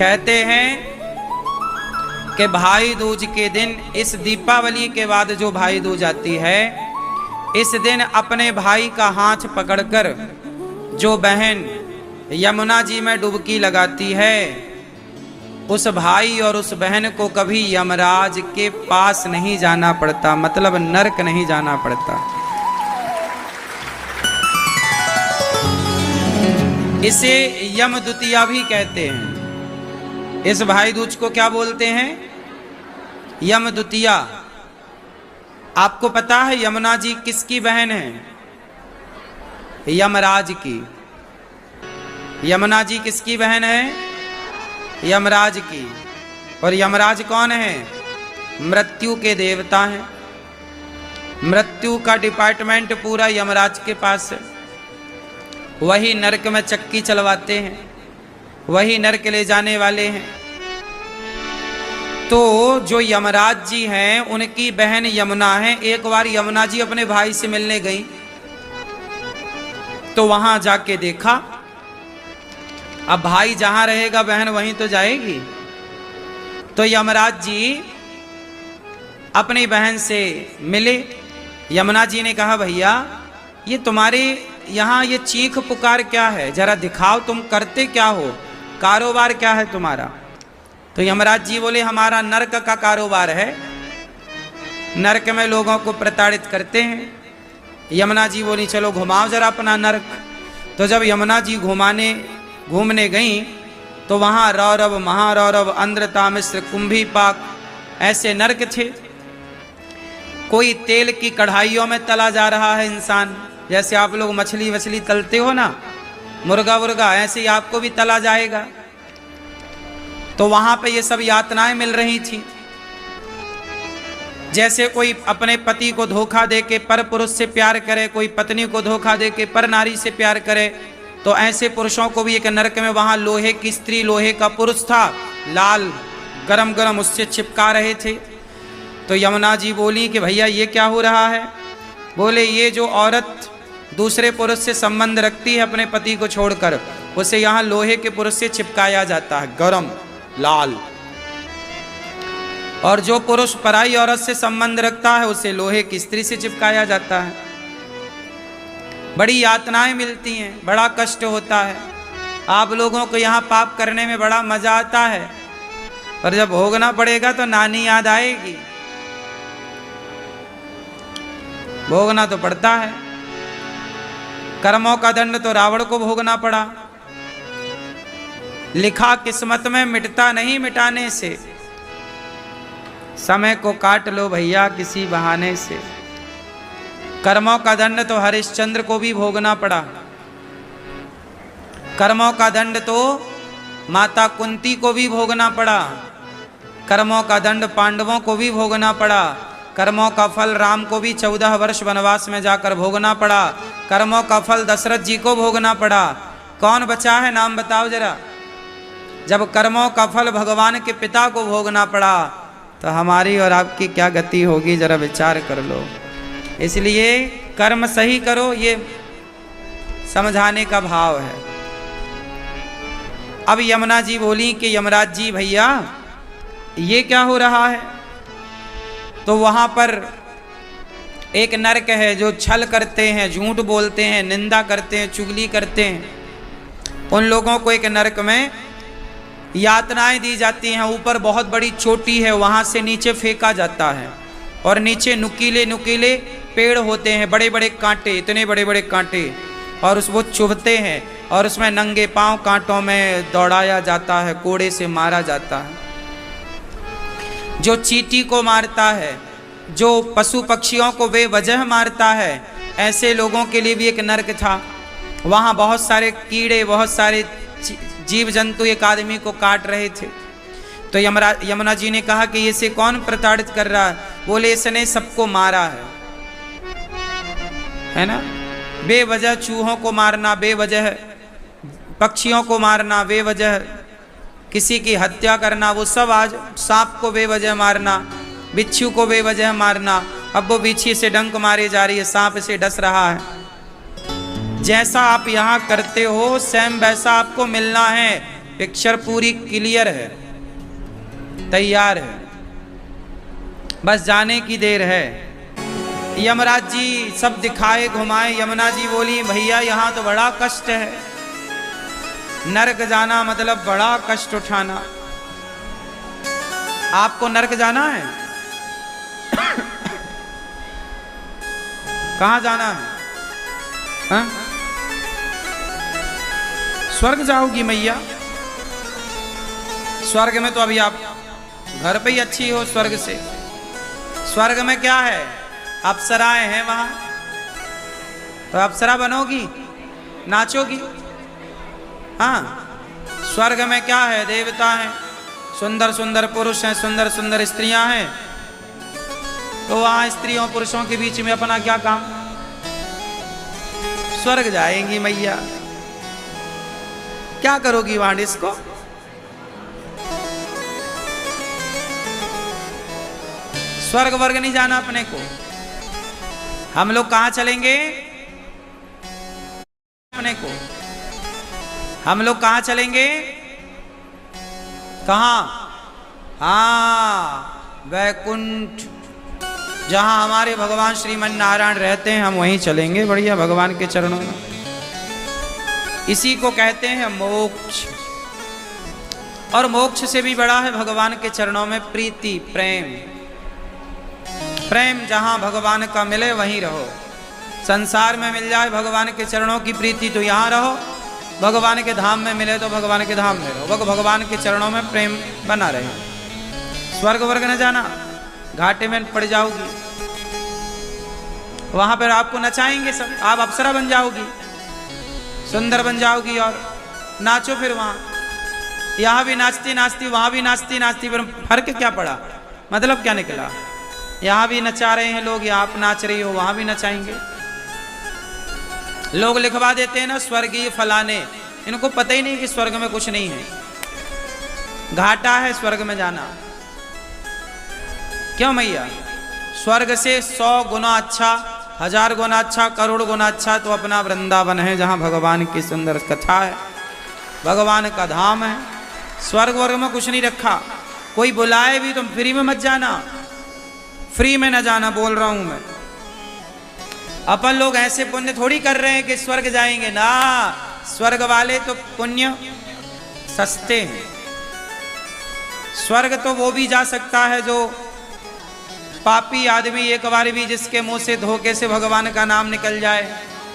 कहते हैं कि भाई दूज के दिन, इस दीपावली के बाद जो भाई दूज आती है, इस दिन अपने भाई का हाथ पकड़कर जो बहन यमुना जी में डुबकी लगाती है, उस भाई और उस बहन को कभी यमराज के पास नहीं जाना पड़ता, मतलब नरक नहीं जाना पड़ता। इसे यम द्वितीया भी कहते हैं। इस भाई दूज को क्या बोलते हैं? यम द्वितीया। आपको पता है यमुना जी किसकी बहन है? यमराज की। यमुना जी किसकी बहन है? यमराज की। और यमराज कौन है? मृत्यु के देवता हैं। मृत्यु का डिपार्टमेंट पूरा यमराज के पास है। वही नरक में चक्की चलवाते हैं, वही नरक ले जाने वाले हैं। तो जो यमराज जी हैं, उनकी बहन यमुना है। एक बार यमुना जी अपने भाई से मिलने गई, तो वहां जाके देखा, अब भाई जहां रहेगा बहन वहीं तो जाएगी। तो यमराज जी अपनी बहन से मिले। यमुना जी ने कहा, भैया ये तुम्हारे यहाँ ये चीख पुकार क्या है, जरा दिखाओ, तुम करते क्या हो, कारोबार क्या है तुम्हारा? तो यमराज जी बोले, हमारा नरक का कारोबार है, नरक में लोगों को प्रताड़ित करते हैं। यमुना जी बोली, चलो घुमाओ जरा अपना नरक। तो जब यमुना जी घूमने गई, तो वहाँ रौरव, महारौरव, अंध्र, तामिश्र, कुंभीपाक ऐसे नरक थे। कोई तेल की कढ़ाइयों में तला जा रहा है इंसान, जैसे आप लोग मछली वछली तलते हो ना, मुर्गा वुर्गा, ऐसे ही आपको भी तला जाएगा। तो वहां पे ये सब यातनाएं मिल रही थी। जैसे कोई अपने पति को धोखा दे के पर पुरुष से प्यार करे, कोई पत्नी को धोखा दे के पर नारी से प्यार करे, तो ऐसे पुरुषों को भी एक नरक में, वहां लोहे की स्त्री, लोहे का पुरुष था, लाल गरम गरम उससे चिपका रहे थे। तो यमुना जी बोली कि भैया ये क्या हो रहा है? बोले, ये जो औरत दूसरे पुरुष से संबंध रखती है अपने पति को छोड़कर, उसे यहाँ लोहे के पुरुष से चिपकाया जाता है, गरम लाल। और जो पुरुष पराई औरत से संबंध रखता है, उसे लोहे की स्त्री से चिपकाया जाता है। बड़ी यातनाएं मिलती हैं, बड़ा कष्ट होता है। आप लोगों को यहाँ पाप करने में बड़ा मजा आता है, पर जब भोगना पड़ेगा तो नानी याद आएगी। भोगना तो पड़ता है। कर्मों का दंड तो रावण को भोगना पड़ा। लिखा किस्मत में मिटता नहीं मिटाने से, समय को काट लो भैया किसी बहाने से। कर्मों का दंड तो हरिश्चंद्र को भी भोगना पड़ा। कर्मों का दंड तो माता कुंती को भी भोगना पड़ा। कर्मों का दंड पांडवों को भी भोगना पड़ा। कर्मों का फल राम को भी 14 वर्ष वनवास में जाकर भोगना पड़ा। कर्मों का फल दशरथ जी को भोगना पड़ा। कौन बचा है, नाम बताओ जरा। जब कर्मों का फल भगवान के पिता को भोगना पड़ा, तो हमारी और आपकी क्या गति होगी, जरा विचार कर लो। इसलिए कर्म सही करो, ये समझाने का भाव है। अब यमुना जी बोली कि यमराज जी भैया ये क्या हो रहा है? तो वहां पर एक नरक है, जो छल करते हैं, झूठ बोलते हैं, निंदा करते हैं, चुगली करते हैं, उन लोगों को एक नरक में यातनाएं दी जाती हैं। ऊपर बहुत बड़ी चोटी है, वहां से नीचे फेंका जाता है, और नीचे नुकीले नुकीले पेड़ होते हैं, बड़े बड़े कांटे, इतने बड़े बड़े कांटे, और वो चुभते हैं, और उसमें नंगे पांव कांटों में दौड़ाया जाता है, कोड़े से मारा जाता है। जो चींटी को मारता है, जो पशु पक्षियों को बेवजह मारता है, ऐसे लोगों के लिए भी एक नरक था। वहाँ बहुत सारे कीड़े, बहुत सारे जीव जंतु एक आदमी को काट रहे थे। तो यमुना जी ने कहा कि इसे कौन प्रताड़ित कर रहा है? बोले, इसने सबको मारा है ना। बेवजह चूहों को मारना, बेवजह पक्षियों को मारना, बेवजह किसी की हत्या करना, वो सब आज सांप को बेवजह मारना, बिच्छू को बेवजह मारना। अब वो बिच्छी से डंक मारी जा रही है, सांप से डस रहा है। जैसा आप यहाँ करते हो सेम वैसा आपको मिलना है। पिक्चर पूरी क्लियर है, तैयार है, बस जाने की देर है। यमराज जी सब दिखाए घुमाए। यमुना जी बोली भैया यहाँ तो बड़ा कष्ट है, नरक जाना मतलब बड़ा कष्ट उठाना। आपको नरक जाना है? कहाँ जाना है? हाँ? स्वर्ग जाओगी मैया? स्वर्ग में तो अभी आप घर पे ही अच्छी हो। स्वर्ग से, स्वर्ग में क्या है? अप्सराएं हैं वहां, तो अप्सरा बनोगी, नाचोगी। हाँ, स्वर्ग में क्या है? देवता हैं, सुंदर सुंदर पुरुष हैं, सुंदर सुंदर स्त्रियां हैं। तो वहां स्त्रियों पुरुषों के बीच में अपना क्या काम? स्वर्ग जाएंगी मैया, क्या करोगी वहां डिस्को? स्वर्ग वर्ग नहीं जाना अपने को। हम लोग कहां चलेंगे? अपने को हम लोग कहां चलेंगे? कहां? हाँ, वैकुंठ, जहां हमारे भगवान श्रीमन नारायण रहते हैं, हम वहीं चलेंगे बढ़िया भगवान के चरणों में। इसी को कहते हैं मोक्ष। और मोक्ष से भी बड़ा है भगवान के चरणों में प्रीति, प्रेम। प्रेम जहां भगवान का मिले वहीं रहो। संसार में मिल जाए भगवान के चरणों की प्रीति तो यहां रहो, भगवान के धाम में मिले तो भगवान के धाम में रहो, भगवान के चरणों में प्रेम बना रहे। स्वर्ग वर्ग न जाना, घाटे में पड़ जाओगी। वहां पर आपको नचाएंगे सब, आप अप्सरा बन जाओगी, सुंदर बन जाओगी और नाचो फिर वहां। यहां भी नाचती नाचती, वहां भी नाचती नाचती, फिर फर्क क्या पड़ा? मतलब क्या निकला? यहां भी नचा रहे हैं लोग, यहां आप नाच रही हो, वहां भी नचाएंगे। लोग लिखवा देते हैं ना स्वर्गीय फलाने, इनको पता ही नहीं कि स्वर्ग में कुछ नहीं है, घाटा है स्वर्ग में जाना। क्यों मैया? स्वर्ग से 100 गुना अच्छा, 1000 गुना अच्छा, करोड़ गुना अच्छा तो अपना वृंदावन है, जहां भगवान की सुंदर कथा है, भगवान का धाम है। स्वर्ग वर्ग में कुछ नहीं रखा। कोई बुलाए भी तुम फ्री में मत जाना, फ्री में न जाना बोल रहा हूं मैं। अपन लोग ऐसे पुण्य थोड़ी कर रहे हैं कि स्वर्ग जाएंगे ना। स्वर्ग वाले तो पुण्य सस्ते हैं। स्वर्ग तो वो भी जा सकता है जो पापी आदमी, एक बार भी जिसके मुंह से धोखे से भगवान का नाम निकल जाए,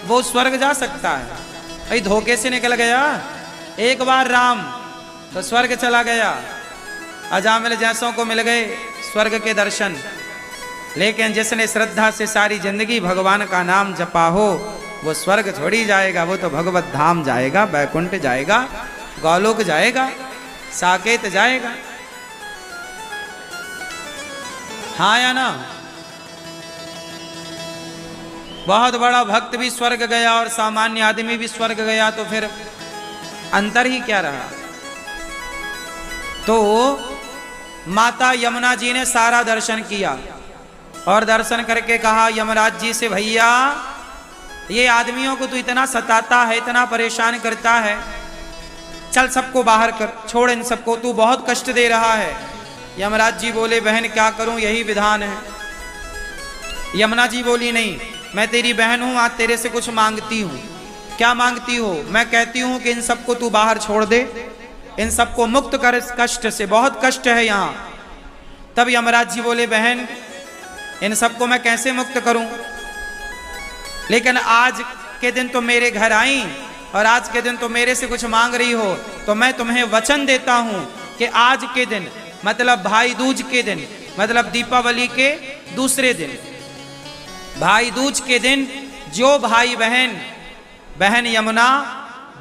वो स्वर्ग जा सकता है। भाई धोखे से निकल गया एक बार राम तो स्वर्ग चला गया, अजामिल जैसों को मिल गए स्वर्ग के दर्शन। लेकिन जिसने श्रद्धा से सारी जिंदगी भगवान का नाम जपा हो, वो स्वर्ग थोड़ी जाएगा, वो तो भगवत धाम जाएगा, बैकुंठ जाएगा, गौलोक जाएगा, साकेत जाएगा। हाँ या ना? बहुत बड़ा भक्त भी स्वर्ग गया और सामान्य आदमी भी स्वर्ग गया, तो फिर अंतर ही क्या रहा? तो माता यमुना जी ने सारा दर्शन किया और दर्शन करके कहा यमराज जी से, भैया ये आदमियों को तू इतना सताता है, इतना परेशान करता है, चल सबको बाहर कर, छोड़ इन सबको, तू बहुत कष्ट दे रहा है। यमराज जी बोले बहन क्या करूं, यही विधान है। यमुना जी बोली नहीं, मैं तेरी बहन हूं, आज तेरे से कुछ मांगती हूं। क्या मांगती हो? मैं कहती हूं कि इन सबको तू बाहर छोड़ दे, इन सबको मुक्त कर इस कष्ट से, बहुत कष्ट है यहां। तब यमराज जी बोले बहन इन सबको मैं कैसे मुक्त करूं, लेकिन आज के दिन तो मेरे घर आई और आज के दिन तो मेरे से कुछ मांग रही हो, तो मैं तुम्हें वचन देता हूं कि आज के दिन मतलब भाई दूज के दिन, मतलब दीपावली के दूसरे दिन, भाई दूज के दिन जो भाई बहन यमुना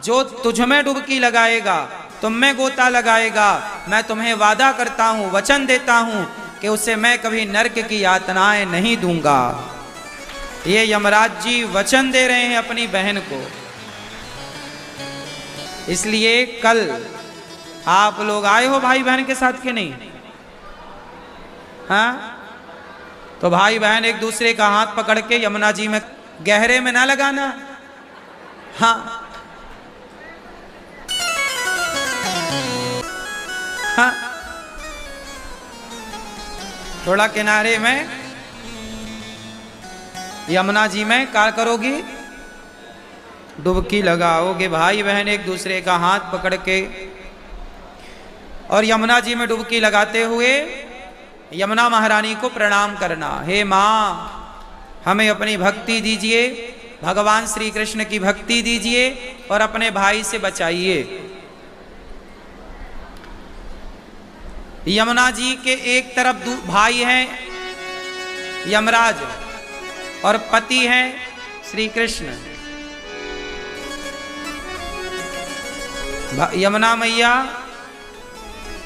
जो तुझ में डुबकी लगाएगा, तुम में गोता लगाएगा, मैं तुम्हें वादा करता हूं, वचन देता हूं कि उसे मैं कभी नरक की यातनाएं नहीं दूंगा। ये यमराज जी वचन दे रहे हैं अपनी बहन को। इसलिए कल आप लोग आए हो भाई बहन के साथ कि नहीं? हाँ, तो भाई बहन एक दूसरे का हाथ पकड़ के यमुना जी में गहरे में ना लगाना। हाँ, हाँ? थोड़ा किनारे में यमुना जी में क्या करोगी? डुबकी लगाओगे। भाई बहन एक दूसरे का हाथ पकड़ के और यमुना जी में डुबकी लगाते हुए यमुना महारानी को प्रणाम करना। हे माँ, हमें अपनी भक्ति दीजिए, भगवान श्री कृष्ण की भक्ति दीजिए और अपने भाई से बचाइए। यमुना जी के एक तरफ भाई हैं यमराज और पति हैं श्री कृष्ण। यमुना मैया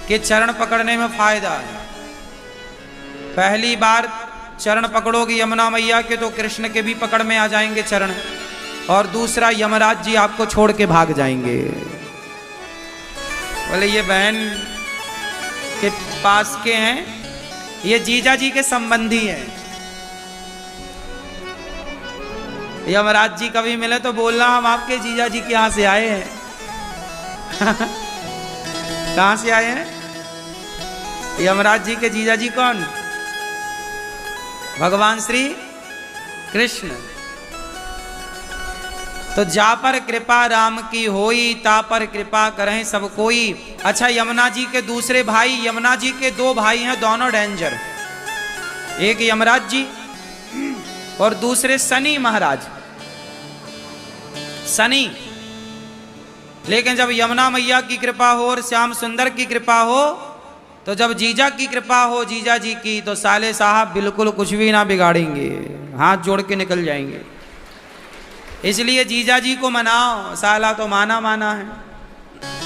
के चरण पकड़ने में फायदा है। पहली बार चरण पकड़ोगे यमुना मैया के तो कृष्ण के भी पकड़ में आ जाएंगे चरण, और दूसरा यमराज जी आपको छोड़ के भाग जाएंगे। बोले ये बहन के पास के हैं, ये जीजा जी के संबंधी हैं। यमराज जी कभी मिले तो बोलना हम आपके जीजा जी के यहां से आए हैं। कहां से आए हैं? यमराज जी के जीजा जी कौन? भगवान श्री कृष्ण। तो जा पर कृपा राम की होई, ता पर कृपा करें सब कोई। अच्छा, यमुना जी के दूसरे भाई, यमुना जी के दो भाई हैं, दोनों डेंजर। एक यमराज जी और दूसरे शनि महाराज। शनि, लेकिन जब यमुना मैया की कृपा हो और श्याम सुंदर की कृपा हो, तो जब जीजा की कृपा हो, जीजा जी की, तो साले साहब बिल्कुल कुछ भी ना बिगाड़ेंगे, हाथ जोड़ के निकल जाएंगे। इसलिए जीजा जी को मनाओ, साला तो माना माना है।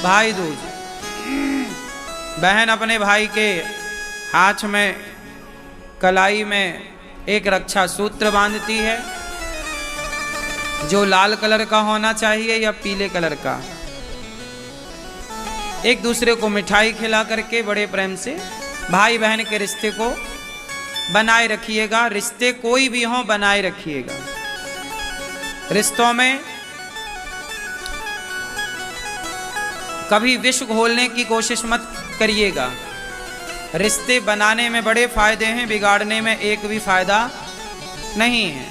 भाई दूज, बहन अपने भाई के हाथ में कलाई में एक रक्षा सूत्र बांधती है, जो लाल कलर का होना चाहिए या पीले कलर का। एक दूसरे को मिठाई खिला करके बड़े प्रेम से भाई बहन के रिश्ते को बनाए रखिएगा। रिश्ते कोई भी हो बनाए रखिएगा। रिश्तों में कभी विष घोलने की कोशिश मत करिएगा। रिश्ते बनाने में बड़े फायदे हैं, बिगाड़ने में एक भी फायदा नहीं है।